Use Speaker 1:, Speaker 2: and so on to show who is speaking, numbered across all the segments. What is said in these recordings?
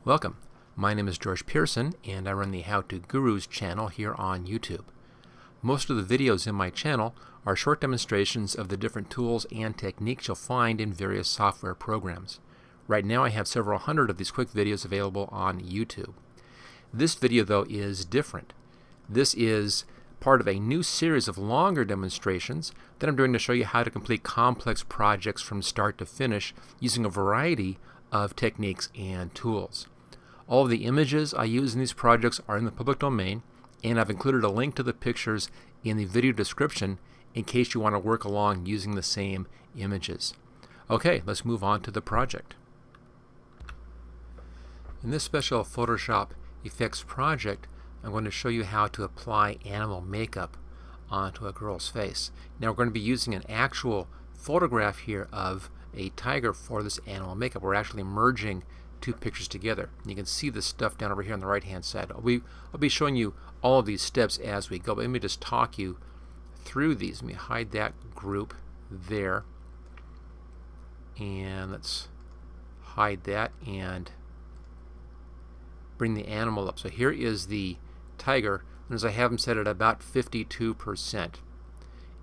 Speaker 1: Welcome. My name is George Pearson and I run the How To Gurus channel here on YouTube. Most of the videos in my channel are short demonstrations of the different tools and techniques you'll find in various software programs. Right now I have several hundred of these quick videos available on YouTube. This video though is different. This is part of a new series of longer demonstrations that I'm doing to show you how to complete complex projects from start to finish using a variety of techniques and tools. All of the images I use in these projects are in the public domain, and I've included a link to the pictures in the video description in case you want to work along using the same images. Okay, let's move on to the project. In this special Photoshop effects project, I'm going to show you how to apply animal makeup onto a girl's face. Now we're going to be using an actual photograph here of a tiger for this animal makeup. We're actually merging two pictures together. You can see the stuff down over here on the right hand side. I'll be showing you all of these steps as we go, but let me just talk you through these. Let me hide that group there, and let's hide that and bring the animal up. So here is the tiger, and as I have them set at about 52%,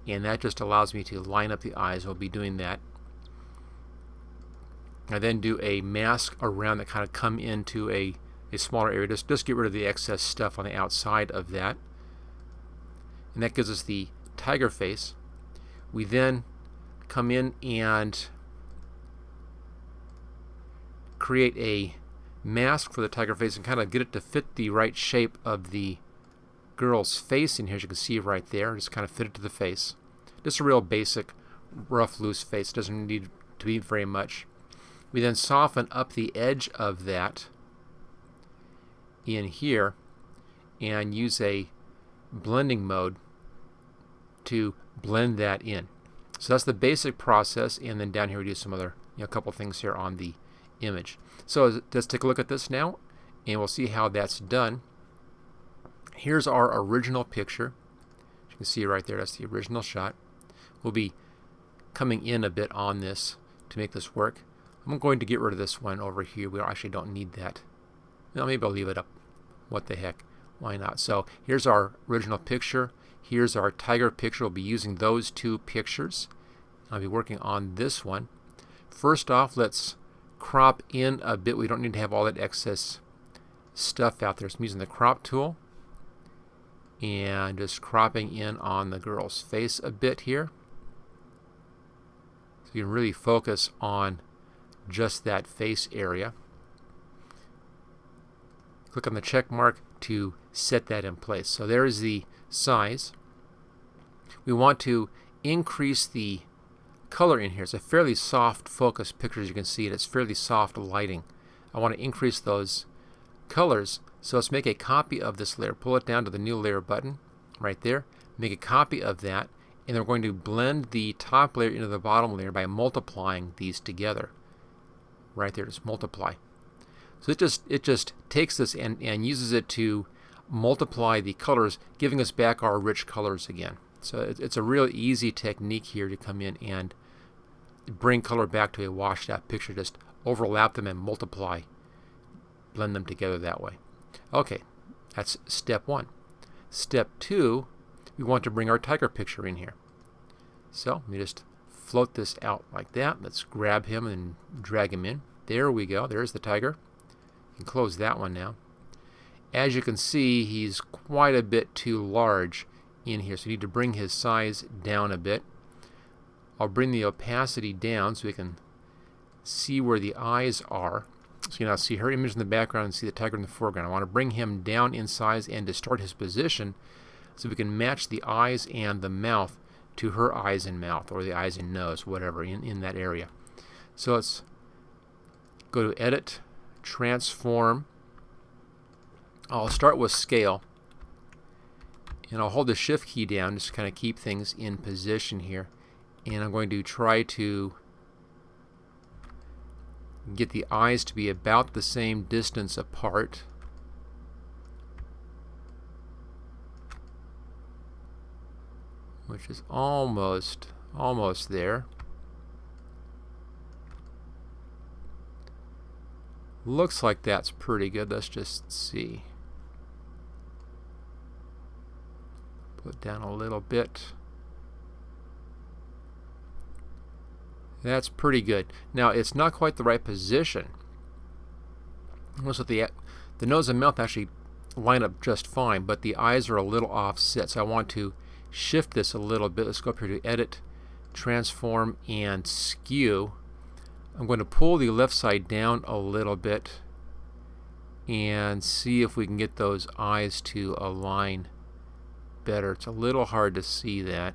Speaker 1: and that just allows me to line up the eyes. I'll be doing that. I then do a mask around that kind of come into a smaller area. Just get rid of the excess stuff on the outside of that. And that gives us the tiger face. We then come in and create a mask for the tiger face and kind of get it to fit the right shape of the girl's face in here, as you can see right there. Just kind of fit it to the face. Just a real basic, rough, loose face. Doesn't need to be very much. We then soften up the edge of that in here and use a blending mode to blend that in. So that's the basic process, and then down here we do some other, couple things here on the image. So let's take a look at this now, and we'll see how that's done. Here's our original picture. As you can see right there, that's the original shot. We'll be coming in a bit on this to make this work. I'm going to get rid of this one over here. We actually don't need that. Well, maybe I'll leave it up. What the heck? Why not? So here's our original picture. Here's our tiger picture. We'll be using those two pictures. I'll be working on this one. First off, let's crop in a bit. We don't need to have all that excess stuff out there. So I'm using the crop tool and just cropping in on the girl's face a bit here. So you can really focus on just that face area. Click on the check mark to set that in place. So there is the size. We want to increase the color in here. It's a fairly soft focus picture, as you can see. It's fairly soft lighting. I want to increase those colors. So let's make a copy of this layer. Pull it down to the new layer button right there. Make a copy of that, and then we're going to blend the top layer into the bottom layer by multiplying these together. Right there, just multiply. So it just takes this and uses it to multiply the colors, giving us back our rich colors again. So it's a real easy technique here to come in and bring color back to a washed out picture. Just overlap them and multiply, blend them together that way. Okay, that's step one. Step two, we want to bring our tiger picture in here. So let me just float this out like that. Let's grab him and drag him in. There we go. There's the tiger. You can close that one now. As you can see, he's quite a bit too large in here, so you need to bring his size down a bit. I'll bring the opacity down so we can see where the eyes are. So you can now see her image in the background and see the tiger in the foreground. I want to bring him down in size and distort his position so we can match the eyes and the mouth to her eyes and mouth, or the eyes and nose, whatever, in that area. So let's go to Edit, Transform. I'll start with Scale, and I'll hold the Shift key down just to kind of keep things in position here. And I'm going to try to get the eyes to be about the same distance apart. Which is almost there. Looks like that's pretty good. Let's just see. Put down a little bit. That's pretty good. Now it's not quite the right position. Notice that the nose and mouth actually line up just fine, but the eyes are a little offset. So I want to shift this a little bit. Let's go up here to Edit, Transform, and Skew. I'm going to pull the left side down a little bit and see if we can get those eyes to align better. It's a little hard to see that.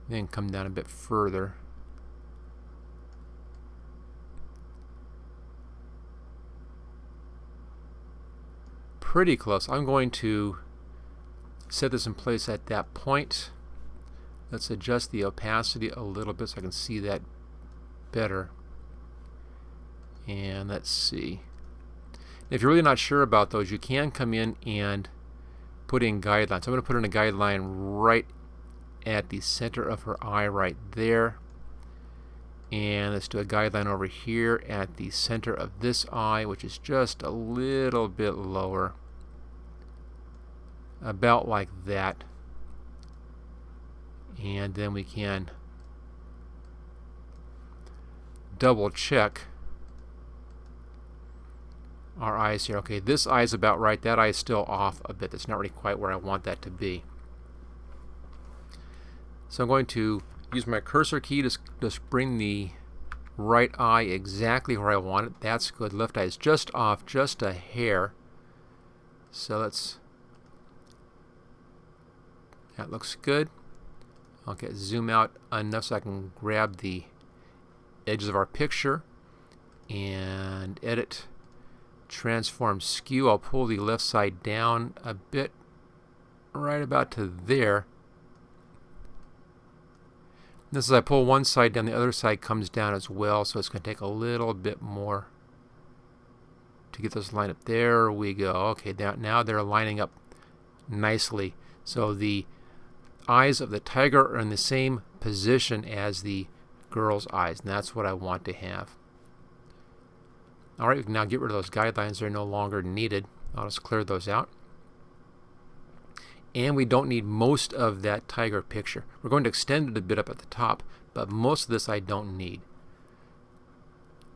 Speaker 1: Then come down a bit further. Pretty close. I'm going to set this in place at that point. Let's adjust the opacity a little bit so I can see that better. And let's see. If you're really not sure about those, you can come in and put in guidelines. I'm going to put in a guideline right at the center of her eye right there. And let's do a guideline over here at the center of this eye, which is just a little bit lower. About like that. And then we can double check our eyes here. Okay, this eye is about right. That eye is still off a bit. That's not really quite where I want that to be. So I'm going to use my cursor key to just bring the right eye exactly where I want it. That's good. Left eye is just off, just a hair. So let's... That looks good. Okay, zoom out enough so I can grab the edges of our picture and edit, transform, skew. I'll pull the left side down a bit, right about to there. This, as I pull one side down, the other side comes down as well, so it's going to take a little bit more to get this lined up. There we go. Okay, now they're lining up nicely. So the eyes of the tiger are in the same position as the girl's eyes, and that's what I want to have. Alright, we can now get rid of those guidelines. They're no longer needed. I'll just clear those out. And we don't need most of that tiger picture. We're going to extend it a bit up at the top, but most of this I don't need.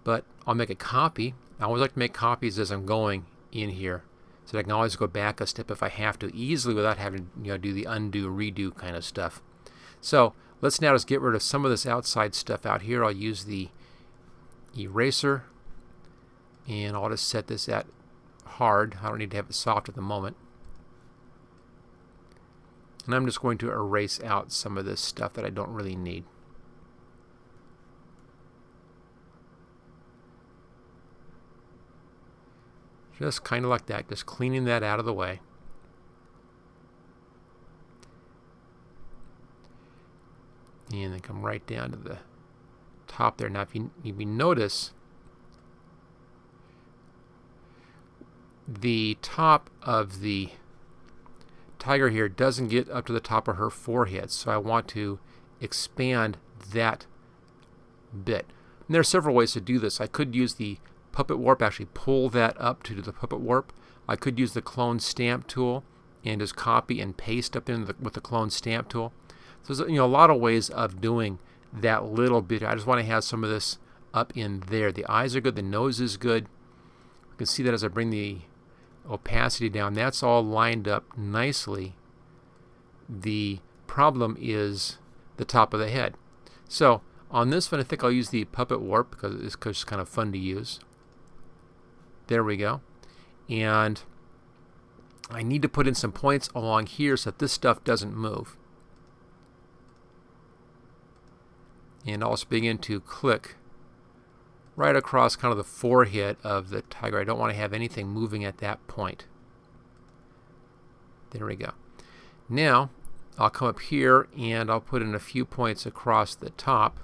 Speaker 1: But I'll make a copy. I always like to make copies as I'm going in here, so that I can always go back a step if I have to, easily without having to do the undo, redo kind of stuff. So let's now just get rid of some of this outside stuff out here. I'll use the eraser, and I'll just set this at hard. I don't need to have it soft at the moment. And I'm just going to erase out some of this stuff that I don't really need. Just kind of like that, just cleaning that out of the way. And then come right down to the top there. Now if you notice, the top of the tiger here doesn't get up to the top of her forehead, so I want to expand that bit. And there are several ways to do this. I could use the puppet warp, actually pull that up to do the puppet warp. I could use the clone stamp tool and just copy and paste up in with the clone stamp tool. So there's a lot of ways of doing that little bit. I just want to have some of this up in there. The eyes are good, the nose is good. You can see that as I bring the opacity down. That's all lined up nicely. The problem is the top of the head. So on this one I think I'll use the puppet warp because it's just kind of fun to use. There we go. And I need to put in some points along here so that this stuff doesn't move. And I'll just begin to click right across kind of the forehead of the tiger. I don't want to have anything moving at that point. There we go. Now I'll come up here and I'll put in a few points across the top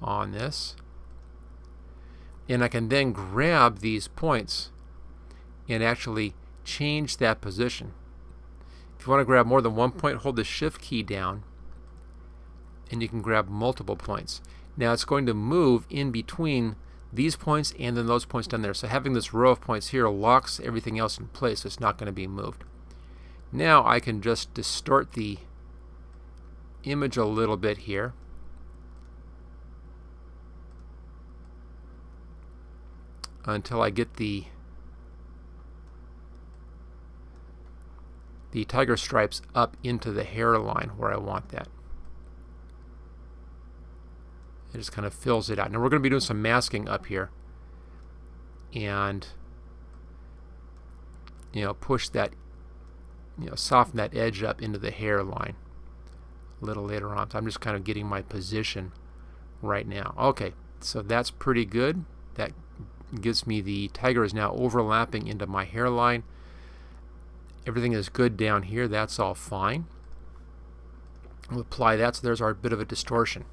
Speaker 1: on this. And I can then grab these points and actually change that position. If you want to grab more than one point, hold the Shift key down, and you can grab multiple points. Now it's going to move in between these points and then those points down there. So having this row of points here locks everything else in place, so it's not going to be moved. Now I can just distort the image a little bit here. Until I get the tiger stripes up into the hairline where I want that. It just kind of fills it out. Now we're going to be doing some masking up here, and push that, soften that edge up into the hairline a little later on. So I'm just kind of getting my position right now. Okay, so that's pretty good. That gives me the tiger is now overlapping into my hairline. Everything is good down here. That's all fine. We'll apply that, so there's our bit of a distortion.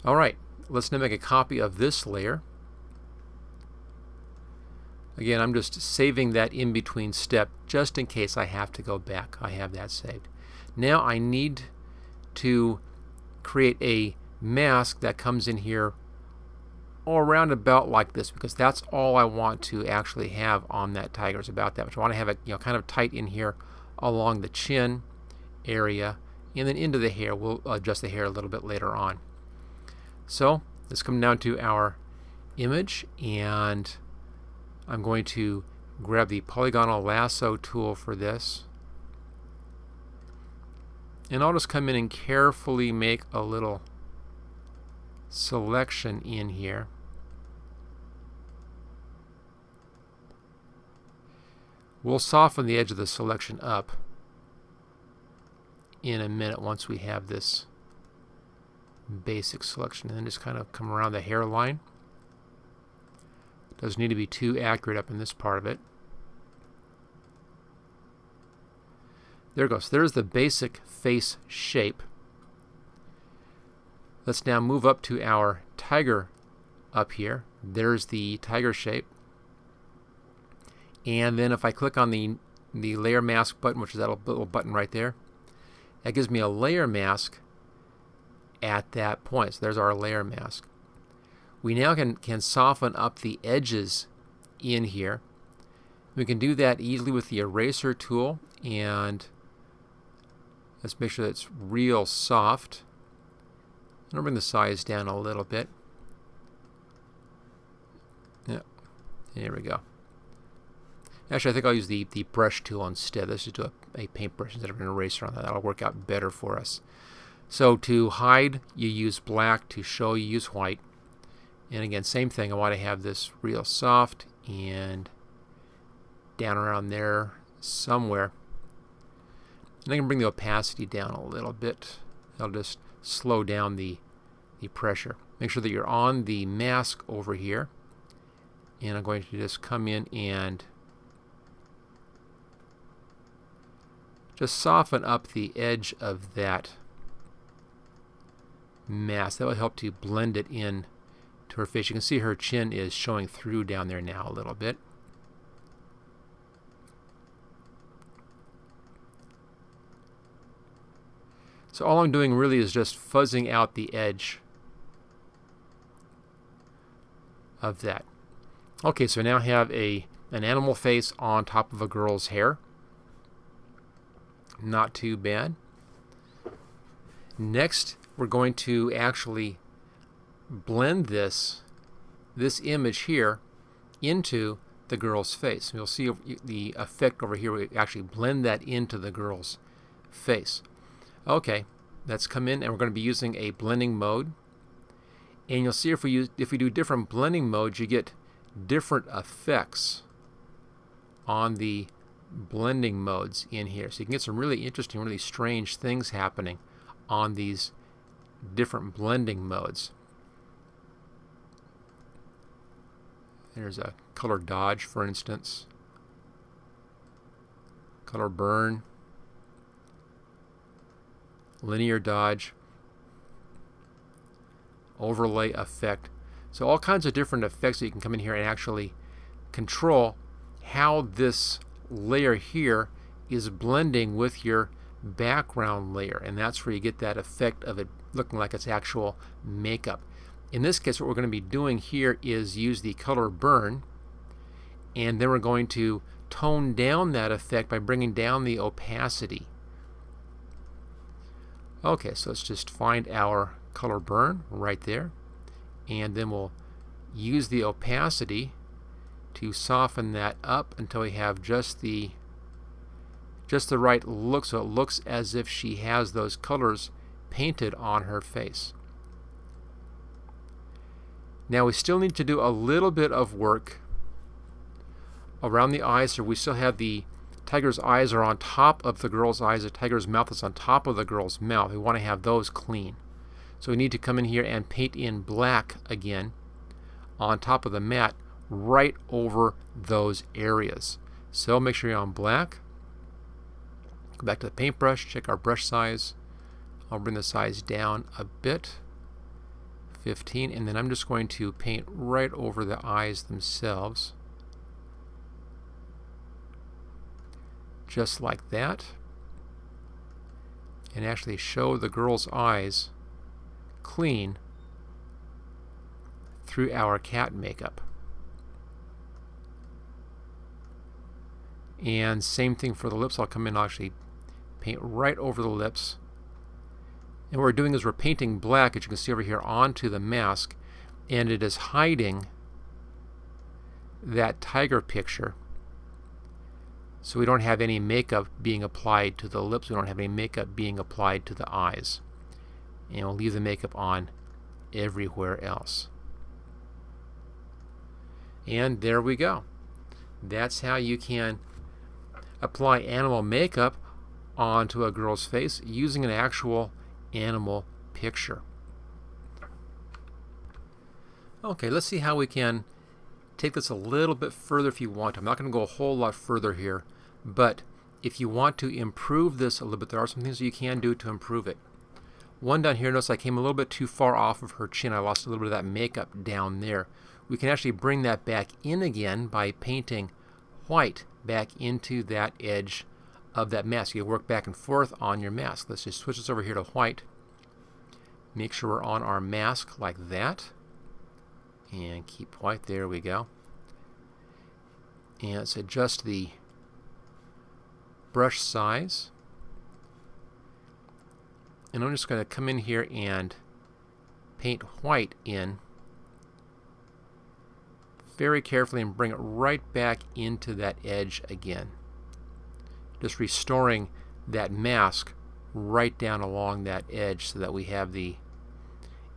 Speaker 1: Alright, let's now make a copy of this layer. Again, I'm just saving that in-between step just in case I have to go back. I have that saved. Now I need to create a mask that comes in here all around about like this, because that's all I want to actually have on that tiger, is about that much. I want to have it kind of tight in here along the chin area and then into the hair. We'll adjust the hair a little bit later on. So let's come down to our image, and I'm going to grab the polygonal lasso tool for this, and I'll just come in and carefully make a little selection in here. We'll soften the edge of the selection up in a minute once we have this basic selection, and then just kind of come around the hairline. Doesn't need to be too accurate up in this part of it. There it goes. There's the basic face shape. Let's now move up to our tiger up here. There's the tiger shape. And then if I click on the layer mask button, which is that little button right there, that gives me a layer mask at that point. So there's our layer mask. We now can soften up the edges in here. We can do that easily with the eraser tool, and let's make sure that it's real soft. I'll bring the size down a little bit. Yeah, there we go. Actually, I think I'll use the brush tool instead. Let's just do a paintbrush instead of an eraser on that. That'll work out better for us. So to hide, you use black. To show, you use white. And again, same thing. I want to have this real soft and down around there somewhere. And I can bring the opacity down a little bit. I'll just slow down the pressure. Make sure that you're on the mask over here. And I'm going to just come in and just soften up the edge of that mask. That will help to blend it in to her face. You can see her chin is showing through down there now a little bit. So all I'm doing really is just fuzzing out the edge of that. Okay, so now I have an animal face on top of a girl's hair. Not too bad. Next, we're going to actually blend this image here into the girl's face. You'll see the effect over here. We actually blend that into the girl's face. Okay, let's come in, and we're going to be using a blending mode. And you'll see if we do different blending modes, you get different effects on the blending modes in here. So you can get some really interesting, really strange things happening on these different blending modes. There's a color dodge, for instance. Color burn. Linear dodge. Overlay effect. So all kinds of different effects that you can come in here and actually control how this layer here is blending with your background layer, and that's where you get that effect of it looking like it's actual makeup. In this case, what we're going to be doing here is use the color burn, and then we're going to tone down that effect by bringing down the opacity. Okay, so let's just find our color burn right there, and then we'll use the opacity to soften that up until we have just the right look, so it looks as if she has those colors painted on her face. Now we still need to do a little bit of work around the eyes, so we still have the tiger's eyes are on top of the girl's eyes, the tiger's mouth is on top of the girl's mouth. We want to have those clean. So we need to come in here and paint in black again on top of the mat right over those areas. So make sure you're on black. Go back to the paintbrush, check our brush size. I'll bring the size down a bit, 15, and then I'm just going to paint right over the eyes themselves. Just like that. And actually show the girl's eyes clean through our cat makeup. And same thing for the lips. I'll come in and actually paint right over the lips. And what we're doing is we're painting black, as you can see over here, onto the mask, and it is hiding that tiger picture. So we don't have any makeup being applied to the lips, we don't have any makeup being applied to the eyes. And we'll leave the makeup on everywhere else. And there we go. That's how you can apply animal makeup onto a girl's face using an actual animal picture. Okay, let's see how we can take this a little bit further if you want. I'm not going to go a whole lot further here, but if you want to improve this a little bit, there are some things that you can do to improve it. One down here, notice I came a little bit too far off of her chin. I lost a little bit of that makeup down there. We can actually bring that back in again by painting white back into that edge of that mask. You work back and forth on your mask. Let's just switch this over here to white. Make sure we're on our mask like that. And keep white. There we go. And let's adjust the brush size. And I'm just going to come in here and paint white in very carefully and bring it right back into that edge again. Just restoring that mask right down along that edge so that we have the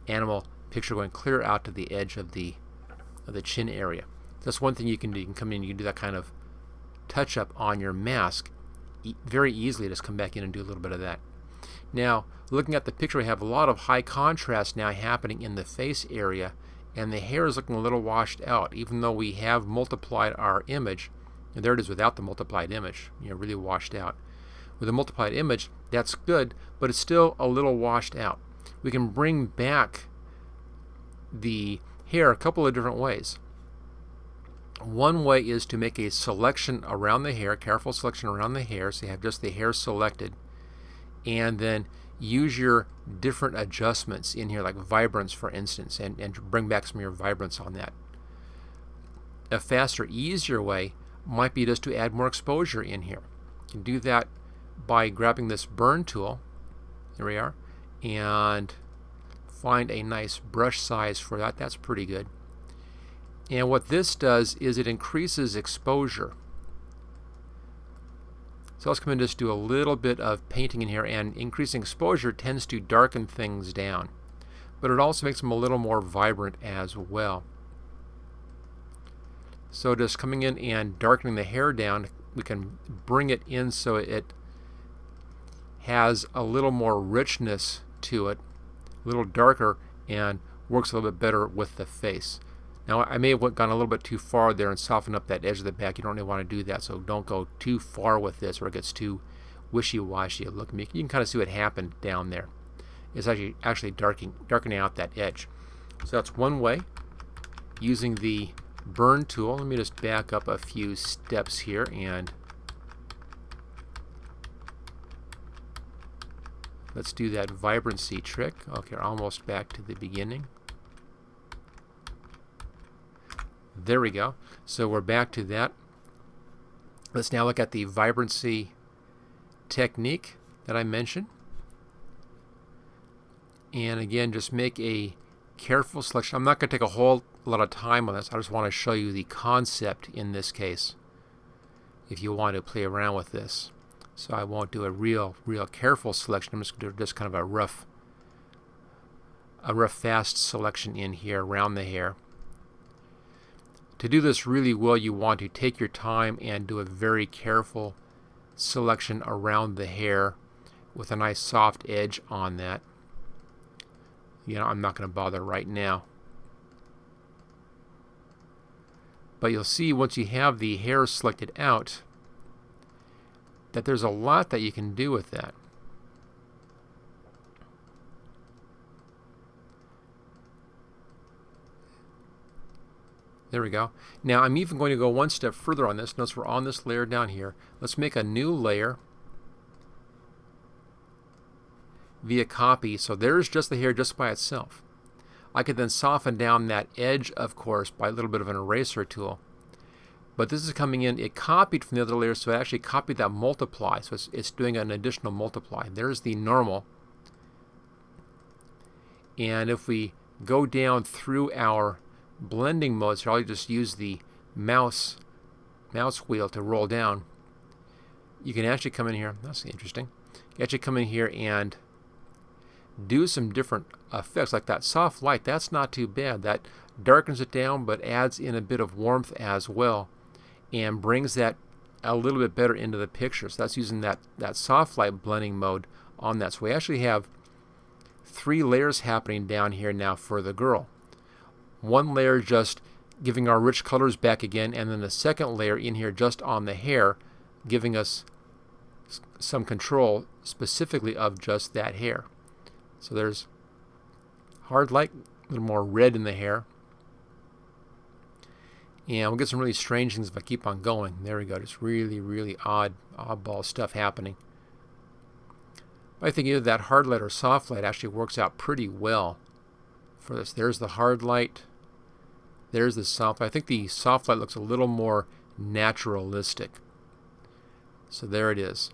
Speaker 1: animal picture going clear out to the edge of the chin area. That's one thing you can do. You can come in and you can do that kind of touch up on your mask very easily. Just come back in and do a little bit of that. Now, looking at the picture, we have a lot of high contrast now happening in the face area, and the hair is looking a little washed out, even though we have multiplied our image. And there it is without the multiplied image, really washed out. With a multiplied image, that's good, but it's still a little washed out. We can bring back the hair a couple of different ways. One way is to make a selection around the hair, careful selection around the hair, so you have just the hair selected, and then use your different adjustments in here, like vibrance, for instance, and bring back some of your vibrance on that. A faster, easier way might be just to add more exposure in here. You can do that by grabbing this burn tool, there we are, and find a nice brush size for that. That's pretty good. And what this does is it increases exposure. So let's come in and just do a little bit of painting in here, and increasing exposure tends to darken things down, but it also makes them a little more vibrant as well. So just coming in and darkening the hair down, we can bring it in so it has a little more richness to it, a little darker, and works a little bit better with the face. Now, I may have gone a little bit too far there and softened up that edge of the back. You don't really want to do that, so don't go too far with this or it gets too wishy-washy looking. You can kind of see what happened down there. It's actually darkening out that edge. So that's one way, using the burn tool. Let me just back up a few steps here and let's do that vibrancy trick. Okay, almost back to the beginning. There we go. So we're back to that. Let's now look at the vibrancy technique that I mentioned. And again, just make a careful selection. I'm not going to take a whole lot of time on this. I just want to show you the concept in this case if you want to play around with this. So I won't do a real careful selection. I'm just going to do just kind of a rough fast selection in here around the hair. To do this really well, you want to take your time and do a very careful selection around the hair with a nice soft edge on that. You know, I'm not going to bother right now. But you'll see once you have the hair selected out that there's a lot that you can do with that. There we go. Now I'm even going to go one step further on this. Notice we're on this layer down here. Let's make a new layer via copy. So there's just the hair just by itself. I could then soften down that edge, of course, by a little bit of an eraser tool. But this is coming in, it copied from the other layer, so it actually copied that multiply. So it's doing an additional multiply. There's the normal. And if we go down through our blending modes, so I'll just use the mouse wheel to roll down. You can actually come in here, that's interesting. You actually come in here and do some different effects, like that soft light. That's not too bad. That darkens it down but adds in a bit of warmth as well and brings that a little bit better into the picture. So that's using that soft light blending mode on that. So we actually have 3 layers happening down here now for the girl. One layer just giving our rich colors back again, and then the second layer in here just on the hair, giving us some control specifically of just that hair. So there's hard light, a little more red in the hair. And we'll get some really strange things if I keep on going. There we go, just really oddball stuff happening. I think either that hard light or soft light actually works out pretty well for this. There's the hard light. There's the soft light. I think the soft light looks a little more naturalistic. So there it is.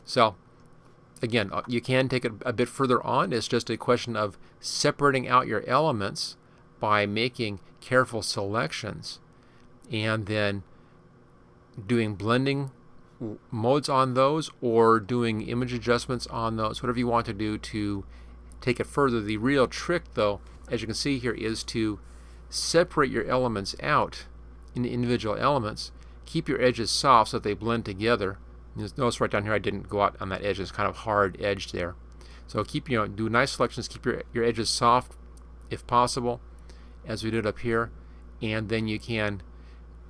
Speaker 1: So again, you can take it a bit further on. It's just a question of separating out your elements by making careful selections and then doing blending modes on those or doing image adjustments on those, whatever you want to do to take it further. The real trick, though, as you can see here, is to separate your elements out into individual elements. Keep your edges soft so that they blend together. Notice right down here I didn't go out on that edge. It's kind of hard edged there. So keep, do nice selections. Keep your edges soft if possible, as we did up here, and then you can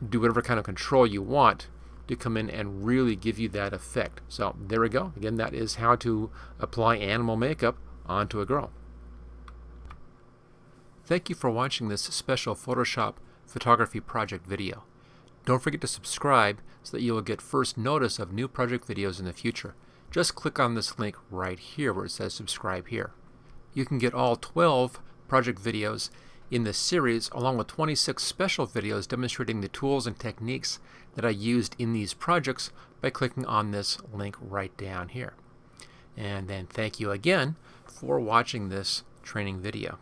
Speaker 1: do whatever kind of control you want to come in and really give you that effect. So there we go. Again, that is how to apply animal makeup onto a girl. Thank you for watching this special Photoshop photography project video. Don't forget to subscribe so that you will get first notice of new project videos in the future. Just click on this link right here where it says subscribe here. You can get all 12 project videos in this series along with 26 special videos demonstrating the tools and techniques that I used in these projects by clicking on this link right down here. And then thank you again for watching this training video.